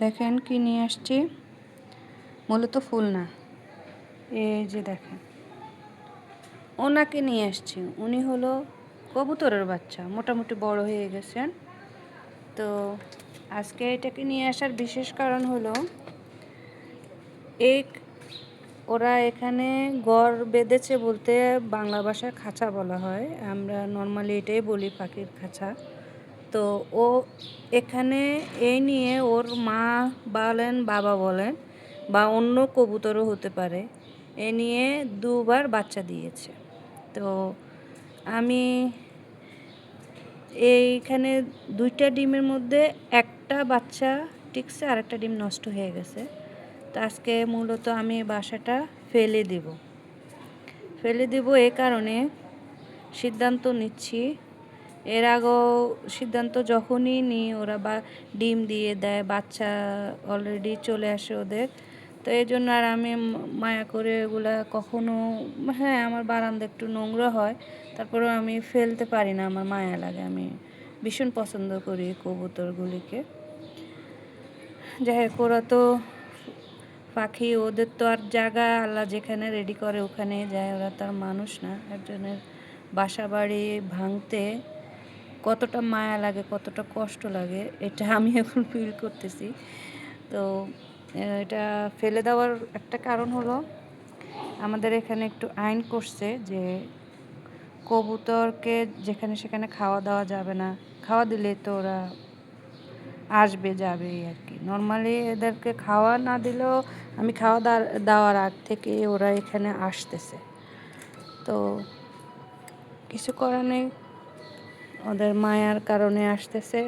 দেখেন কি নিয়ে আসছি, মূলত ফুল না, এই যে দেখেন ওনাকে নিয়ে আসছি। উনি হলো কবুতরের বাচ্চা, মোটামুটি বড় হয়ে গেছেন। তো আজকে এটাকে নিয়ে আসার বিশেষ কারণ হলো এই ওরা এখানে ঘর বেঁধেছে, বলতে বাংলা ভাষায় খাঁচা বলা হয়, আমরা নর্মালি এটাই বলি পাখির খাঁচা। তো ও এখানে এই নিয়ে ওর মা বলেন, বাবা বলেন, বা অন্য কবুতরও হতে পারে, এ নিয়ে দুবার বাচ্চা দিয়েছে। তো আমি এইখানে 2টা ডিমের মধ্যে একটা বাচ্চা টিকছে, আর একটা ডিম নষ্ট হয়ে গেছে। তো আজকে মূলত আমি বাসাটা ফেলে দেব এই কারণে সিদ্ধান্ত নিচ্ছি। এর আগেও সিদ্ধান্ত যখনই নিই ওরা বা ডিম দিয়ে দেয়, বাচ্চা অলরেডি চলে আসে ওদের। তো এই জন্য আর আমি মায়া করে ওগুলা কখনো, হ্যাঁ আমার বারান্দা একটু নোংরা হয়, তারপরেও আমি ফেলতে পারি না, আমার মায়া লাগে। আমি ভীষণ পছন্দ করি কবুতরগুলিকে। যাই হোক, ওরা তো পাখি, ওদের তো আর জায়গা আল্লাহ যেখানে রেডি করে ওখানে যায়, ওরা তার মানুষ না। একজনের বাসা বাড়ি ভাঙতে কতটা মায়া লাগে, কতটা কষ্ট লাগে, এটা আমি এখন ফিল করতেছি। তো এটা ফেলে দেওয়ার একটা কারণ হলো আমাদের এখানে একটু আইন করছে যে কবুতরকে যেখানে সেখানে খাওয়া দেওয়া যাবে না, খাওয়া দিলে তো ওরা আসবে যাবে আর কি। নর্মালি এদেরকে খাওয়া না দিলেও আমি খাওয়া দেওয়ার আগ থেকে ওরা এখানে আসতেছে। তো কিছু করার নেই, ওদের মায়ার কারণে আসতেছে,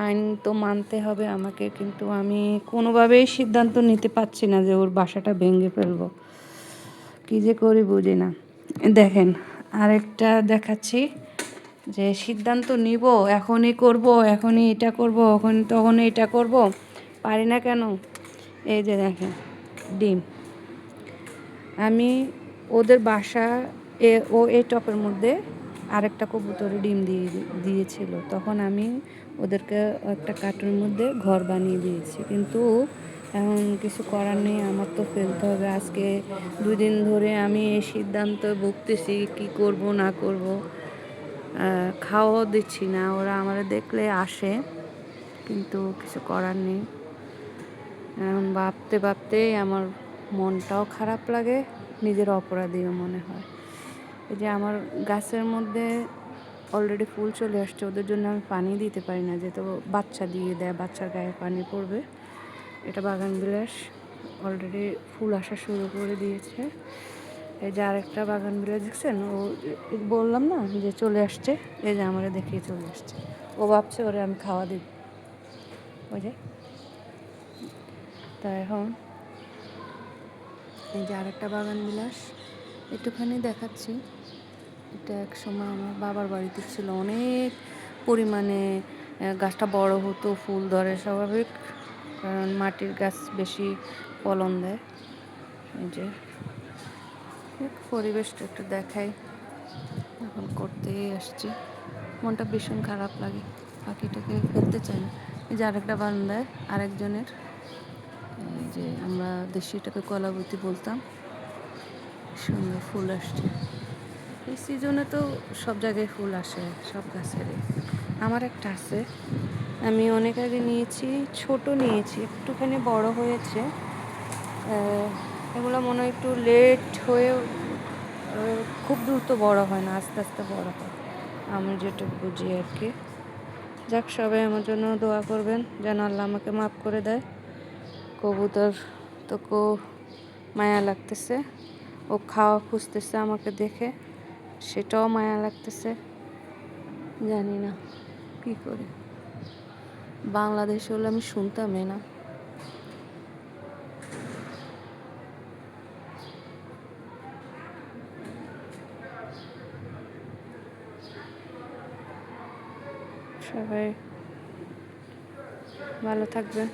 আইন তো মানতে হবে আমাকে। কিন্তু আমি কোনোভাবেই সিদ্ধান্ত নিতে পারছি না যে ওর বাসাটা ভেঙে ফেলবো, কী যে করি বুঝি না। দেখেন আরেকটা দেখাচ্ছি, যে সিদ্ধান্ত নিব এখনই করব, এখনই এটা করব, তখন এটা করব, পারি না কেন। এই যে দেখেন ডিম, আমি ওদের বাসা এই টপের মধ্যে আরেকটা কবুতরে ডিম দিয়েছিল, তখন আমি ওদেরকে একটা কার্টুনের মধ্যে ঘর বানিয়ে দিয়েছি। কিন্তু এখন কিছু করার নেই, আমার তো ফেলতে হবে। আজকে 2 দিন ধরে আমি এই সিদ্ধান্ত ভুগতেছি, কি করব না করব। খাওয়াও দিচ্ছি না, ওরা আমার দেখলে আসে, কিন্তু কিছু করার নেই। এখন ভাবতে ভাবতেই আমার মনটাও খারাপ লাগে, নিজের অপরাধীও মনে হয়। এই যে আমার গাছের মধ্যে অলরেডি ফুল চলে আসছে, ওদের জন্য আমি পানি দিতে পারি না, যেহেতু বাচ্চা দিয়ে দেয়, বাচ্চার গায়ে পানি পড়বে। এটা বাগান বিলাস, অলরেডি ফুল আসা শুরু করে দিয়েছে। এই যে আরেকটা বাগান বিলাস দেখছেন, ও বললাম না যে চলে আসছে, এই যে আমারে দেখিয়ে চলে আসছে, ও ভাবছে ওরে আমি খাওয়া দিব। ওই যে তা এখন এই যে আরেকটা বাগান বিলাস একটুখানি দেখাচ্ছি। এটা এক সময় আমার বাবার বাড়িতে ছিল, অনেক পরিমাণে গাছটা বড় হতো, ফুল ধরে, স্বাভাবিক, কারণ মাটির গাছ বেশি ফলন দেয়। এই যে পরিবেশটা একটু দেখাই, এখন করতেই আসছি, মনটা ভীষণ খারাপ লাগে, পাখিটাকে ফেলতে চাই না। এই যে আরেকটা বারান্দায় আরেকজনের, এই যে আমরা দেশিটাকে কলাবতী বলতাম, সুন্দর ফুল আসছে। এই সিজনে তো সব জায়গায় ফুল আসে, সব গাছেরই। আমার একটা আছে, আমি অনেক আগে নিয়েছি, ছোট নিয়েছি, একটুখানি বড় হয়েছে। এগুলো মনে হয় একটু লেট হয়ে, খুব দ্রুত বড় হয় না, আস্তে আস্তে বড় হয়, আমি যেটুকু বুঝি আর কি। যাক, সবাই আমার জন্য দোয়া করবেন যেন আল্লাহ আমাকে মাফ করে দেয়। কবুতর তো মায়া লাগতেছে, ও খাওয়া খুঁজতেছে আমাকে দেখে, সেটাও মায়া লাগতেছে। জানি না কী করি, বাংলাদেশে হলে আমি শুনতামই না। সবাই ভালো থাকবেন।